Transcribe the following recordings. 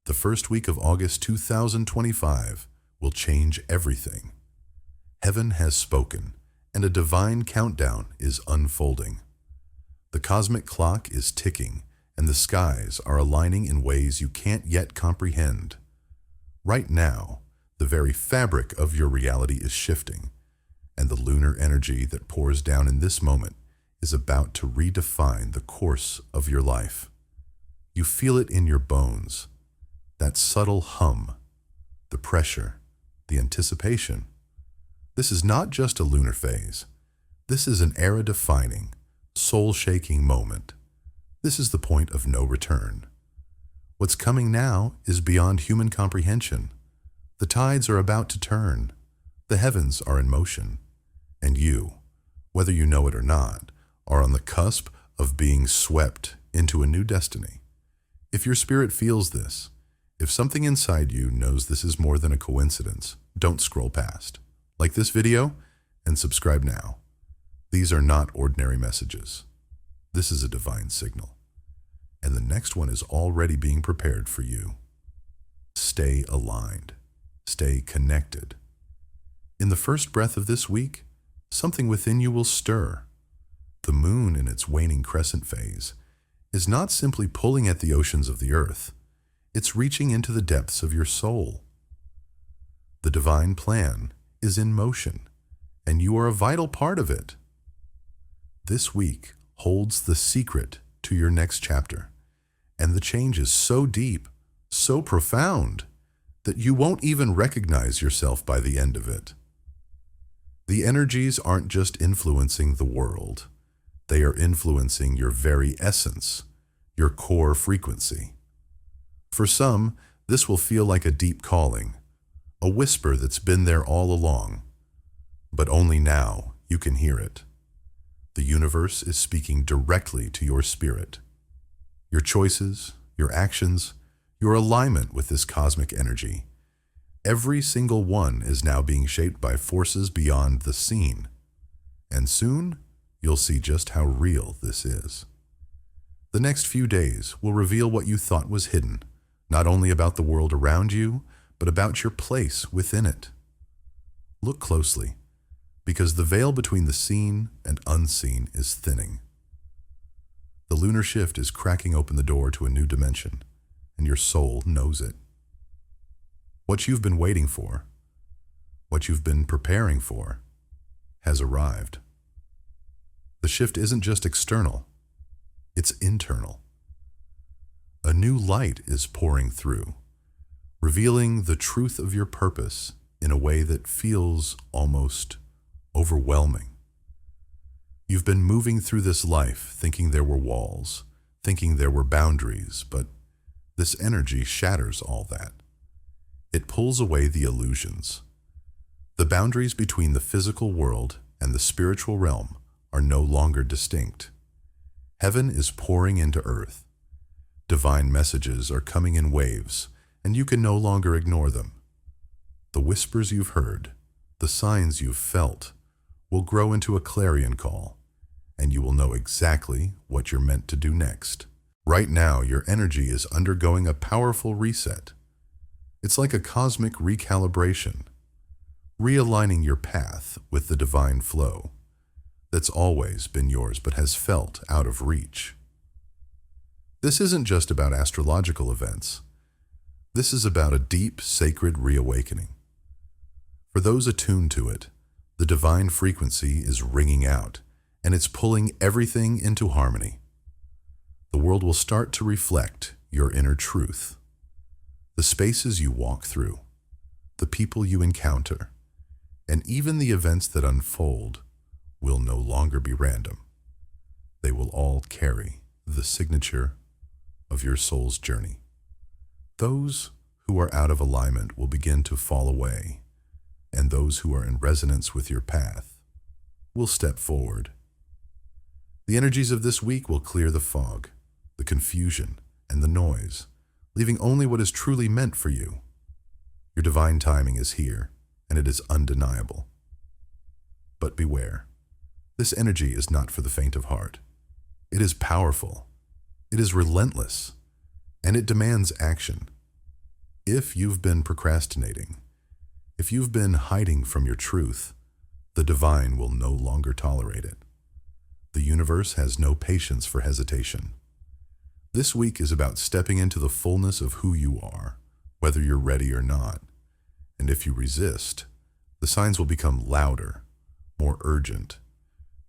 The first week of August 2025 will change everything. Heaven has spoken, and a divine countdown is unfolding. The cosmic clock is ticking, and the skies are aligning in ways you can't yet comprehend. Right now, the very fabric of your reality is shifting, and the lunar energy that pours down in this moment is about to redefine the course of your life. You feel it in your bones, that subtle hum, the pressure, the anticipation. This is not just a lunar phase. This is an era-defining, soul-shaking moment. This is the point of no return. What's coming now is beyond human comprehension. The tides are about to turn. The heavens are in motion. And you, whether you know it or not, are on the cusp of being swept into a new destiny. If your spirit feels this, if something inside you knows this is more than a coincidence, don't scroll past. Like this video and subscribe now. These are not ordinary messages. This is a divine signal. And the next one is already being prepared for you. Stay aligned. Stay connected. In the first breath of this week, something within you will stir. The moon in its waning crescent phase is not simply pulling at the oceans of the earth. It's reaching into the depths of your soul. The divine plan is in motion, and you are a vital part of it. This week holds the secret to your next chapter, and the change is so deep, so profound, that you won't even recognize yourself by the end of it. The energies aren't just influencing the world. They are influencing your very essence, your core frequency. For some, this will feel like a deep calling, a whisper that's been there all along. But only now you can hear it. The universe is speaking directly to your spirit. Your choices, your actions, your alignment with this cosmic energy. Every single one is now being shaped by forces beyond the seen. And soon, you'll see just how real this is. The next few days will reveal what you thought was hidden, not only about the world around you, but about your place within it. Look closely, because the veil between the seen and unseen is thinning. The lunar shift is cracking open the door to a new dimension, and your soul knows it. What you've been waiting for, what you've been preparing for, has arrived. The shift isn't just external, it's internal. A new light is pouring through, revealing the truth of your purpose in a way that feels almost overwhelming. You've been moving through this life thinking there were walls, thinking there were boundaries, but this energy shatters all that. It pulls away the illusions. The boundaries between the physical world and the spiritual realm are no longer distinct. Heaven is pouring into earth. Divine messages are coming in waves, and you can no longer ignore them. The whispers you've heard, the signs you've felt, will grow into a clarion call, and you will know exactly what you're meant to do next. Right now, your energy is undergoing a powerful reset. It's like a cosmic recalibration, realigning your path with the divine flow that's always been yours but has felt out of reach. This isn't just about astrological events. This is about a deep, sacred reawakening. For those attuned to it, the divine frequency is ringing out, and it's pulling everything into harmony. The world will start to reflect your inner truth. The spaces you walk through, the people you encounter, and even the events that unfold will no longer be random. They will all carry the signature of your soul's journey. Those who are out of alignment will begin to fall away, and those who are in resonance with your path will step forward. The energies of this week will clear the fog, the confusion, and the noise, leaving only what is truly meant for you. Your divine timing is here, and it is undeniable. But beware, this energy is not for the faint of heart. It is powerful, it is relentless, and it demands action. If you've been procrastinating, if you've been hiding from your truth, the divine will no longer tolerate it. The universe has no patience for hesitation. This week is about stepping into the fullness of who you are, whether you're ready or not. And if you resist, the signs will become louder, more urgent.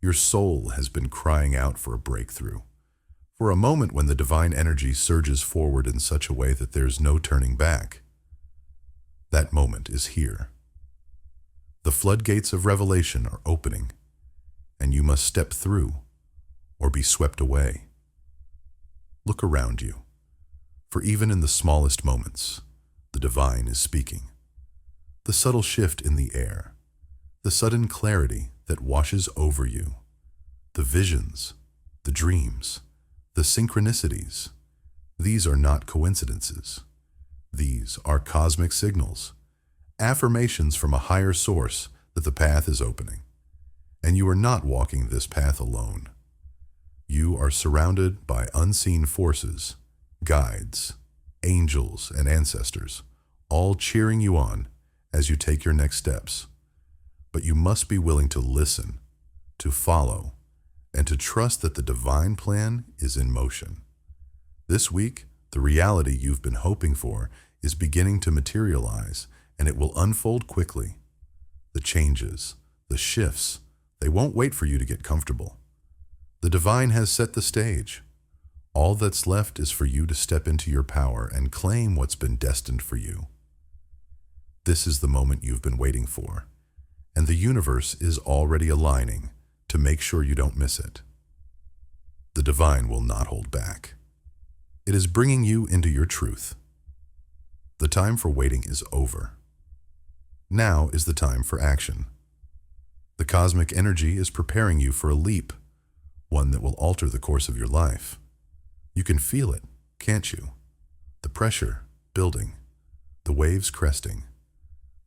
Your soul has been crying out for a breakthrough, for a moment when the divine energy surges forward in such a way that there's no turning back. That moment is here. The floodgates of revelation are opening, and you must step through or be swept away. Look around you, for even in the smallest moments, the divine is speaking. The subtle shift in the air, the sudden clarity that washes over you, the visions, the dreams, the synchronicities, these are not coincidences. These are cosmic signals, affirmations from a higher source that the path is opening. And you are not walking this path alone. You are surrounded by unseen forces, guides, angels, and ancestors, all cheering you on as you take your next steps. But you must be willing to listen, to follow, and to trust that the divine plan is in motion. This week, the reality you've been hoping for is beginning to materialize, and it will unfold quickly. The changes, the shifts, they won't wait for you to get comfortable. The divine has set the stage. All that's left is for you to step into your power and claim what's been destined for you. This is the moment you've been waiting for, and the universe is already aligning to make sure you don't miss it. The divine will not hold back. It is bringing you into your truth. The time for waiting is over. Now is the time for action. The cosmic energy is preparing you for a leap, one that will alter the course of your life. You can feel it, can't you? The pressure building, the waves cresting.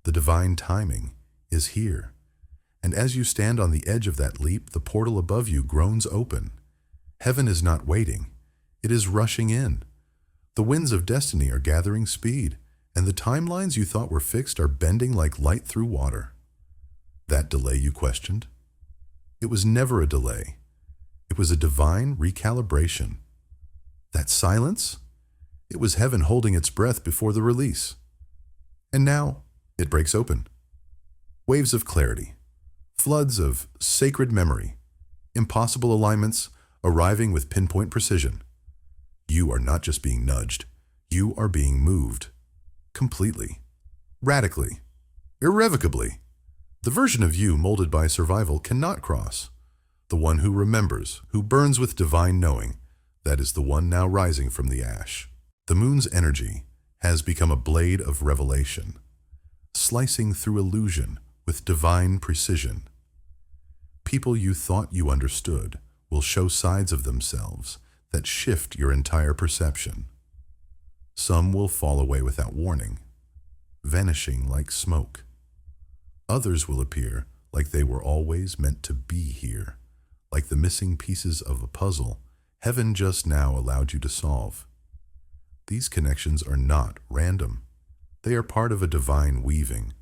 The divine timing is here. And as you stand on the edge of that leap, the portal above you groans open. Heaven is not waiting. It is rushing in. The winds of destiny are gathering speed, and the timelines you thought were fixed are bending like light through water. That delay you questioned? It was never a delay. It was a divine recalibration. That silence? It was heaven holding its breath before the release. And now, it breaks open. Waves of clarity, floods of sacred memory, impossible alignments arriving with pinpoint precision. You are not just being nudged, you are being moved. Completely, radically, irrevocably. The version of you molded by survival cannot cross. The one who remembers, who burns with divine knowing, that is the one now rising from the ash. The moon's energy has become a blade of revelation, slicing through illusion with divine precision. People you thought you understood will show sides of themselves that shift your entire perception. Some will fall away without warning, vanishing like smoke. Others will appear like they were always meant to be here, like the missing pieces of a puzzle heaven just now allowed you to solve. These connections are not random. They are part of a divine weaving,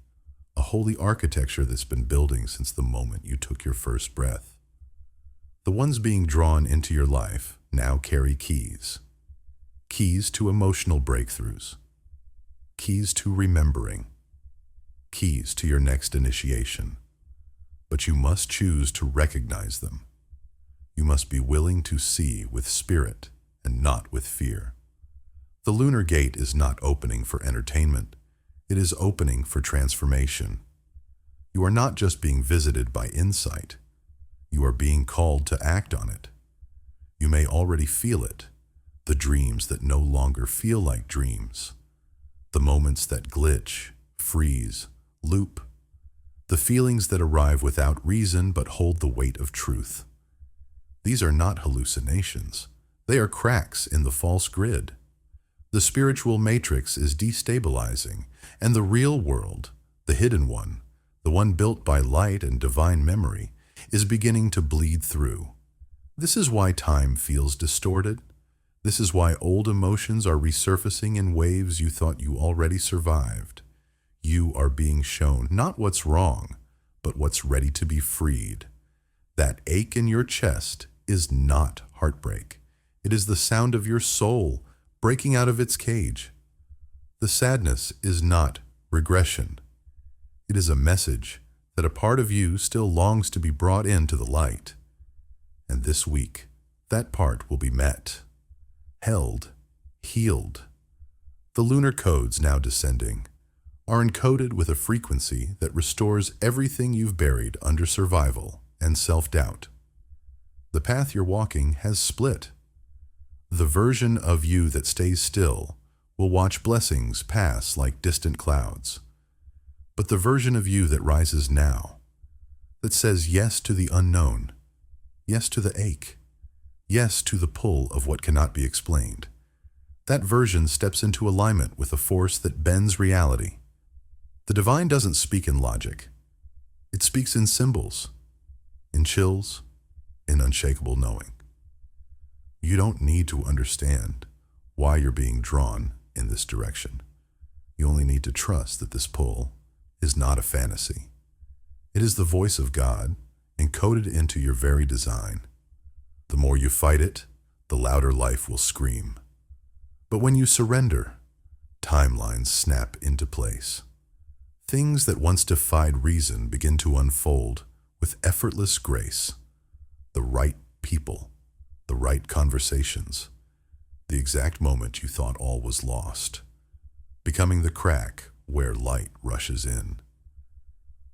a holy architecture that's been building since the moment you took your first breath. The ones being drawn into your life now carry keys. Keys to emotional breakthroughs. Keys to remembering. Keys to your next initiation. But you must choose to recognize them. You must be willing to see with spirit and not with fear. The lunar gate is not opening for entertainment. It is opening for transformation. You are not just being visited by insight. You are being called to act on it. You may already feel it, the dreams that no longer feel like dreams, the moments that glitch, freeze, loop, the feelings that arrive without reason but hold the weight of truth. These are not hallucinations. They are cracks in the false grid. The spiritual matrix is destabilizing, and the real world, the hidden one, the one built by light and divine memory, is beginning to bleed through. This is why time feels distorted. This is why old emotions are resurfacing in waves you thought you already survived. You are being shown not what's wrong, but what's ready to be freed. That ache in your chest is not heartbreak. It is the sound of your soul breaking out of its cage. The sadness is not regression. It is a message that a part of you still longs to be brought into the light. And this week, that part will be met, held, healed. The lunar codes now descending are encoded with a frequency that restores everything you've buried under survival and self-doubt. The path you're walking has split. The version of you that stays still will watch blessings pass like distant clouds. But the version of you that rises now, that says yes to the unknown, yes to the ache, yes to the pull of what cannot be explained, that version steps into alignment with a force that bends reality. The divine doesn't speak in logic. It speaks in symbols, in chills, in unshakable knowing. You don't need to understand why you're being drawn in this direction. You only need to trust that this pull is not a fantasy. It is the voice of God encoded into your very design. The more you fight it, the louder life will scream. But when you surrender, timelines snap into place. Things that once defied reason begin to unfold with effortless grace. The right people, the right conversations, the exact moment you thought all was lost, becoming the crack where light rushes in.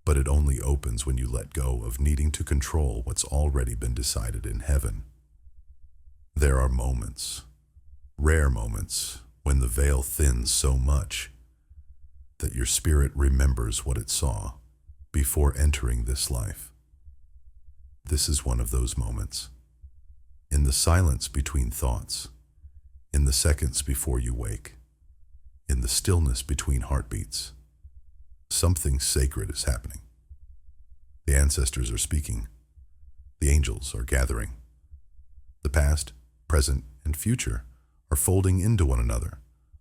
But it only opens when you let go of needing to control what's already been decided in heaven. There are moments, rare moments, when the veil thins so much that your spirit remembers what it saw before entering this life. This is one of those moments. In the silence between thoughts, in the seconds before you wake, in the stillness between heartbeats, something sacred is happening. The ancestors are speaking. The angels are gathering. The past, present, and future are folding into one another,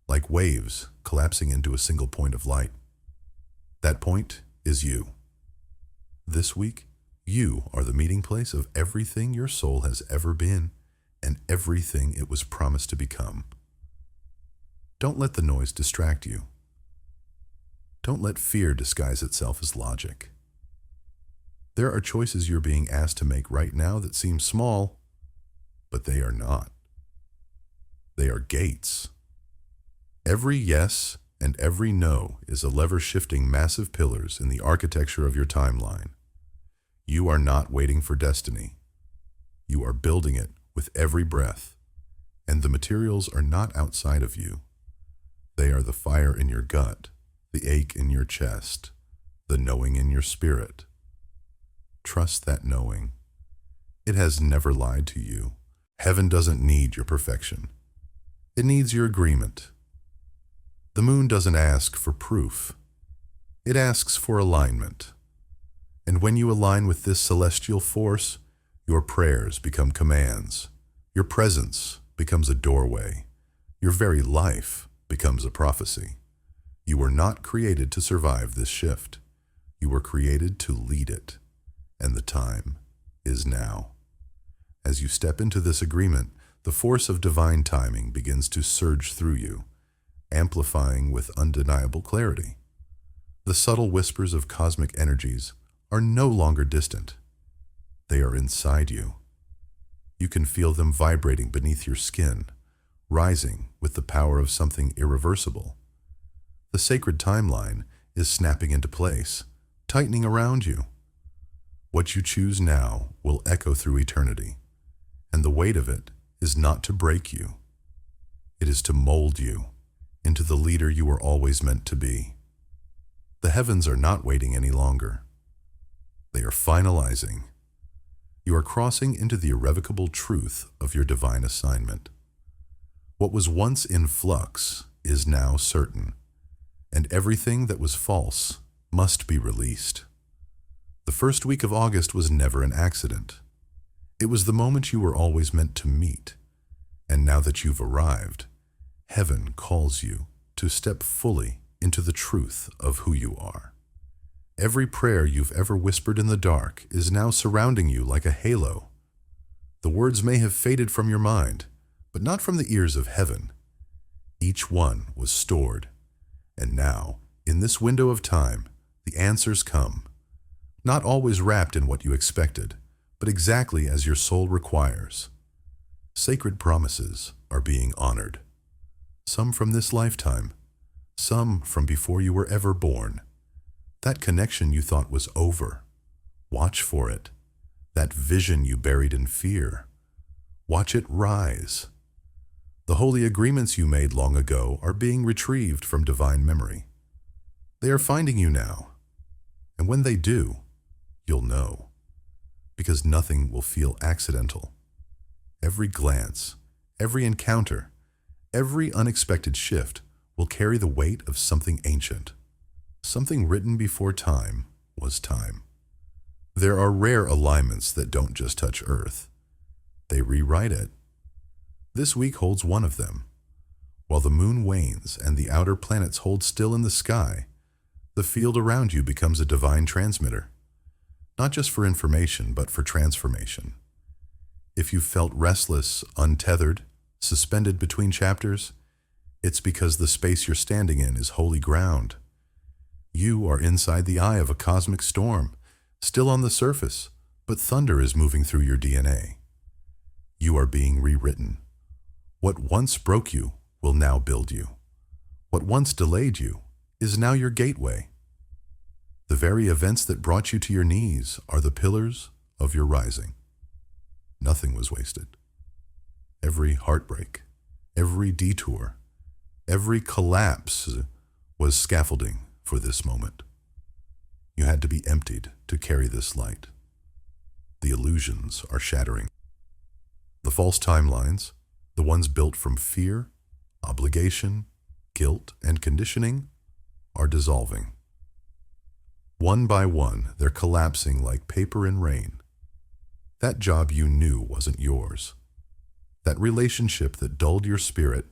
like waves collapsing into a single point of light. That point is you. This week, you are the meeting place of everything your soul has ever been and everything it was promised to become. Don't let the noise distract you. Don't let fear disguise itself as logic. There are choices you're being asked to make right now that seem small, but they are not. They are gates. Every yes and every no is a lever shifting massive pillars in the architecture of your timeline. You are not waiting for destiny. You are building it with every breath, and the materials are not outside of you. They are the fire in your gut, the ache in your chest, the knowing in your spirit. Trust that knowing. It has never lied to you. Heaven doesn't need your perfection. It needs your agreement. The moon doesn't ask for proof. It asks for alignment. And when you align with this celestial force, your prayers become commands. Your presence becomes a doorway. Your very life becomes a prophecy. You were not created to survive this shift. You were created to lead it. And the time is now. As you step into this agreement, the force of divine timing begins to surge through you, amplifying with undeniable clarity. The subtle whispers of cosmic energies are no longer distant. They are inside you. You can feel them vibrating beneath your skin, rising with the power of something irreversible. The sacred timeline is snapping into place, tightening around you. What you choose now will echo through eternity, and the weight of it is not to break you. It is to mold you into the leader you were always meant to be. The heavens are not waiting any longer. They are finalizing. You are crossing into the irrevocable truth of your divine assignment. What was once in flux is now certain, and everything that was false must be released. The first week of August was never an accident. It was the moment you were always meant to meet, And now that you've arrived, heaven calls you to step fully into the truth of who you are. Every prayer you've ever whispered in the dark is now surrounding you like a halo. The words may have faded from your mind, but not from the ears of heaven. Each one was stored, and now, in this window of time, the answers come, not always wrapped in what you expected, but exactly as your soul requires. Sacred promises are being honored. Some from this lifetime, some from before you were ever born. That connection you thought was over, watch for it. That vision you buried in fear, watch it rise. The holy agreements you made long ago are being retrieved from divine memory. They are finding you now, and when they do, you'll know, because nothing will feel accidental. Every glance, every encounter, every unexpected shift will carry the weight of something ancient, something written before time was time. There are rare alignments that don't just touch Earth. They rewrite it. This week holds one of them. While the moon wanes and the outer planets hold still in the sky, the field around you becomes a divine transmitter, not just for information, but for transformation. If you felt restless, untethered, suspended between chapters, it's because the space you're standing in is holy ground. You are inside the eye of a cosmic storm, still on the surface, but thunder is moving through your DNA. You are being rewritten. What once broke you will now build you. What once delayed you is now your gateway. The very events that brought you to your knees are the pillars of your rising. Nothing was wasted. Every heartbreak, every detour, every collapse was scaffolding for this moment. You had to be emptied to carry this light. The illusions are shattering. The false timelines, the ones built from fear, obligation, guilt, and conditioning, are dissolving. One by one, they're collapsing like paper in rain. That job you knew wasn't yours. That relationship that dulled your spirit,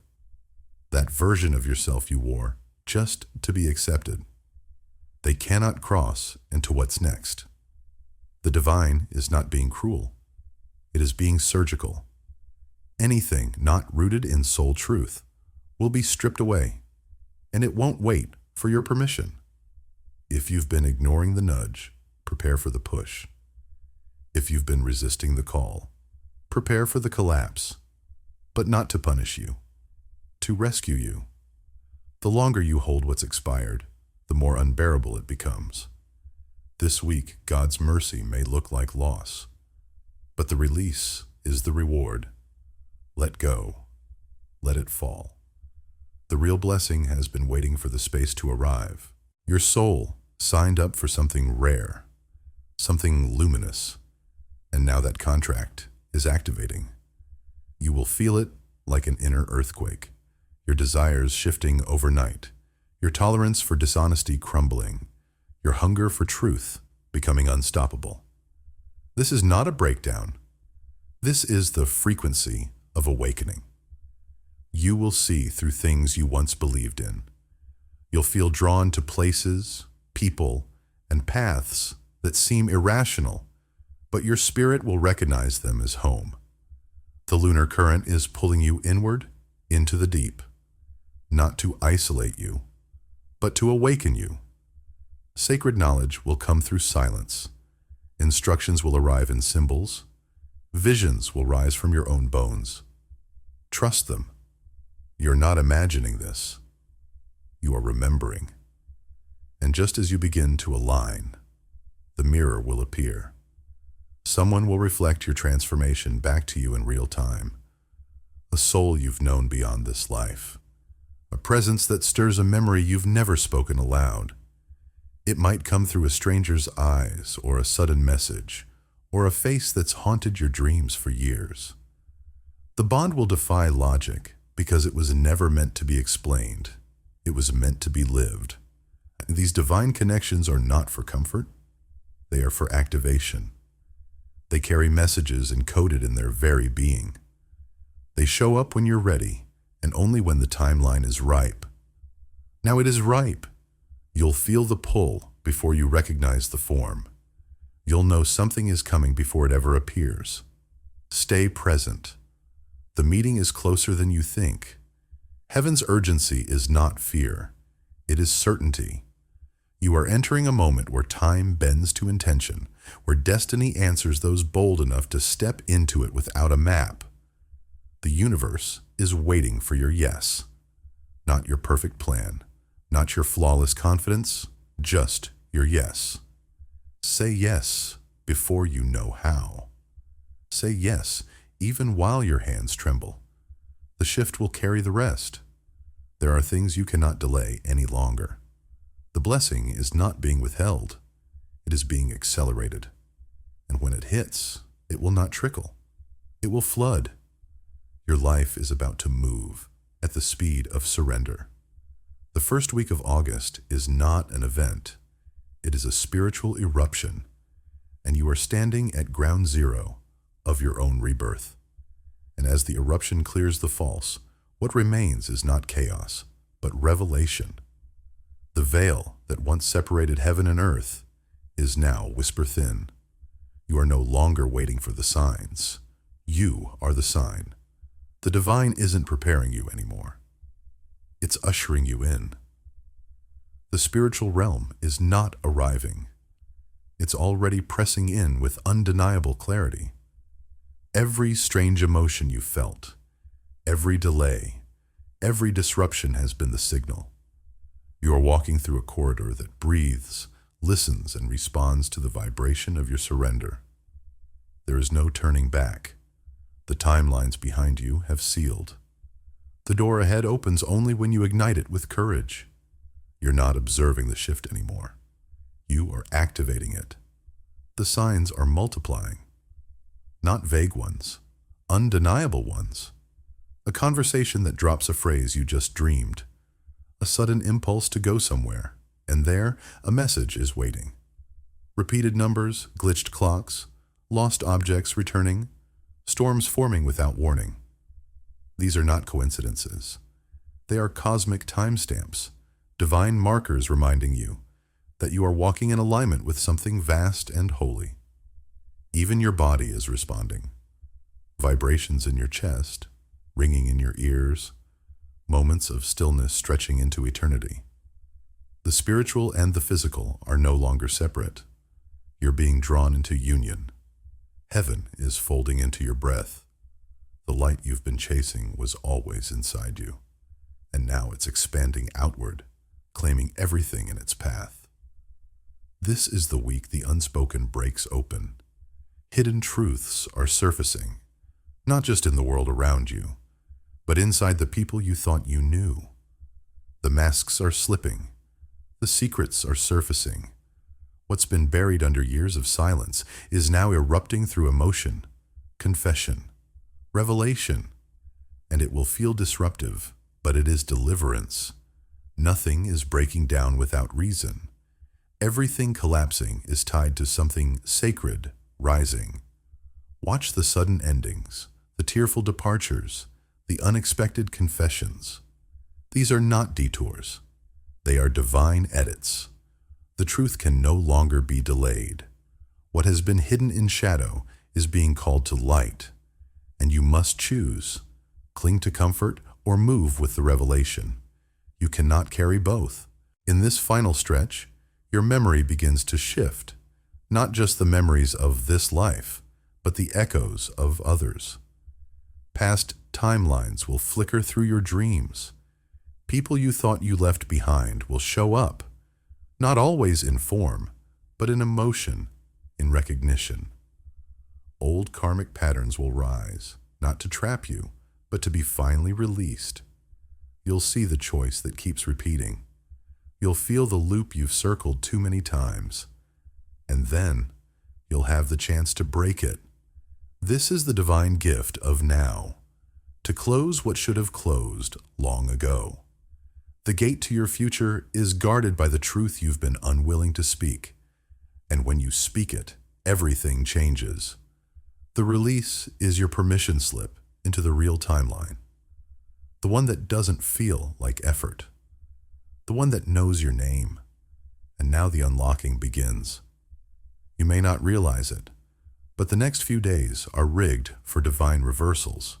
that version of yourself you wore just to be accepted. They cannot cross into what's next. The divine is not being cruel. It is being surgical. Anything not rooted in soul truth will be stripped away, and it won't wait for your permission. If you've been ignoring the nudge, prepare for the push. If you've been resisting the call, prepare for the collapse, but not to punish you, to rescue you. The longer you hold what's expired, the more unbearable it becomes. This week, God's mercy may look like loss, but the release is the reward. Let go. Let it fall. The real blessing has been waiting for the space to arrive. Your soul signed up for something rare, something luminous, and now that contract is activating. You will feel it like an inner earthquake, your desires shifting overnight, your tolerance for dishonesty crumbling, your hunger for truth becoming unstoppable. This is not a breakdown. This is the frequency of awakening. You will see through things you once believed in. You'll feel drawn to places, people, and paths that seem irrational, but your spirit will recognize them as home. The lunar current is pulling you inward into the deep, not to isolate you, but to awaken you. Sacred knowledge will come through silence. Instructions will arrive in symbols. Visions will rise from your own bones. Trust them. You're not imagining this. You are remembering. And just as you begin to align, the mirror will appear. Someone will reflect your transformation back to you in real time. A soul you've known beyond this life. A presence that stirs a memory you've never spoken aloud. It might come through a stranger's eyes, or a sudden message, or a face that's haunted your dreams for years. The bond will defy logic because it was never meant to be explained. It was meant to be lived. These divine connections are not for comfort. They are for activation. They carry messages encoded in their very being. They show up when you're ready, and only when the timeline is ripe. Now it is ripe. You'll feel the pull before you recognize the form. You'll know something is coming before it ever appears. Stay present. The meeting is closer than you think. Heaven's urgency is not fear. It is certainty. You are entering a moment where time bends to intention, where destiny answers those bold enough to step into it without a map. The universe is waiting for your yes. Not your perfect plan, not your flawless confidence, just your yes. Say yes before you know how. Say yes even while your hands tremble. The shift will carry the rest. There are things you cannot delay any longer. The blessing is not being withheld. It is being accelerated. And when it hits, it will not trickle. It will flood. Your life is about to move at the speed of surrender. The first week of August is not an event. It is a spiritual eruption, and you are standing at ground zero of your own rebirth. And as the eruption clears the false, what remains is not chaos, but revelation. The veil that once separated heaven and earth is now whisper thin. You are no longer waiting for the signs. You are the sign. The divine isn't preparing you anymore. It's ushering you in. The spiritual realm is not arriving. It's already pressing in with undeniable clarity. Every strange emotion you felt, every delay, every disruption has been the signal. You are walking through a corridor that breathes, listens, and responds to the vibration of your surrender. There is no turning back. The timelines behind you have sealed. The door ahead opens only when you ignite it with courage. You're not observing the shift anymore. You are activating it. The signs are multiplying. Not vague ones, undeniable ones. A conversation that drops a phrase you just dreamed. A sudden impulse to go somewhere, and there a message is waiting. Repeated numbers, glitched clocks, lost objects returning, storms forming without warning. These are not coincidences. They are cosmic timestamps, divine markers reminding you that you are walking in alignment with something vast and holy. Even your body is responding. Vibrations in your chest, ringing in your ears, moments of stillness stretching into eternity. The spiritual and the physical are no longer separate. You're being drawn into union. Heaven is folding into your breath. The light you've been chasing was always inside you, and now it's expanding outward, claiming everything in its path. This is the week the unspoken breaks open. Hidden truths are surfacing, not just in the world around you, but inside the people you thought you knew. The masks are slipping. The secrets are surfacing. What's been buried under years of silence is now erupting through emotion, confession, revelation, and it will feel disruptive, but it is deliverance. Nothing is breaking down without reason. Everything collapsing is tied to something sacred rising. Watch the sudden endings, the tearful departures, the unexpected confessions. These are not detours. They are divine edits. The truth can no longer be delayed. What has been hidden in shadow is being called to light, and you must choose. Cling to comfort or move with the revelation. You cannot carry both. In this final stretch, your memory begins to shift. Not just the memories of this life, but the echoes of others. Past timelines will flicker through your dreams. People you thought you left behind will show up, not always in form, but in emotion, in recognition. Old karmic patterns will rise, not to trap you, but to be finally released. You'll see the choice that keeps repeating. You'll feel the loop you've circled too many times. And then you'll have the chance to break it. This is the divine gift of now, to close what should have closed long ago. The gate to your future is guarded by the truth you've been unwilling to speak. And when you speak it, everything changes. The release is your permission slip, into the real timeline. The one that doesn't feel like effort. The one that knows your name. And now the unlocking begins. You may not realize it, but the next few days are rigged for divine reversals.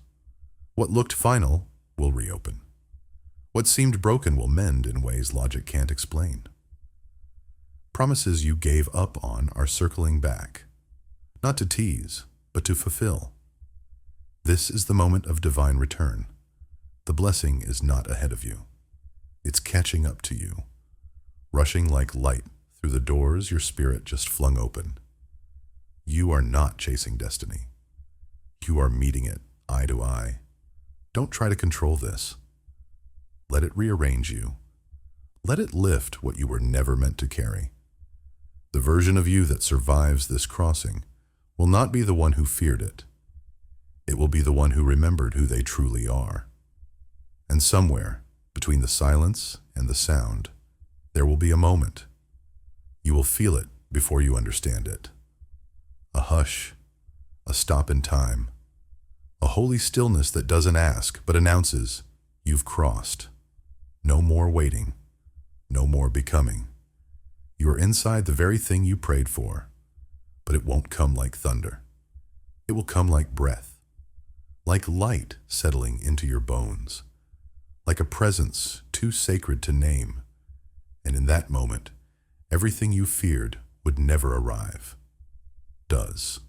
What looked final will reopen. What seemed broken will mend in ways logic can't explain. Promises you gave up on are circling back, not to tease, but to fulfill. This is the moment of divine return. The blessing is not ahead of you. It's catching up to you, rushing like light through the doors your spirit just flung open. You are not chasing destiny. You are meeting it eye to eye. Don't try to control this. Let it rearrange you. Let it lift what you were never meant to carry. The version of you that survives this crossing will not be the one who feared it. It will be the one who remembered who they truly are. And somewhere, between the silence and the sound, there will be a moment. You will feel it before you understand it. A hush, a stop in time, a holy stillness that doesn't ask but announces, you've crossed. No more waiting, no more becoming. You are inside the very thing you prayed for, but it won't come like thunder. It will come like breath, like light settling into your bones, like a presence too sacred to name. And in that moment, everything you feared would never arrive does.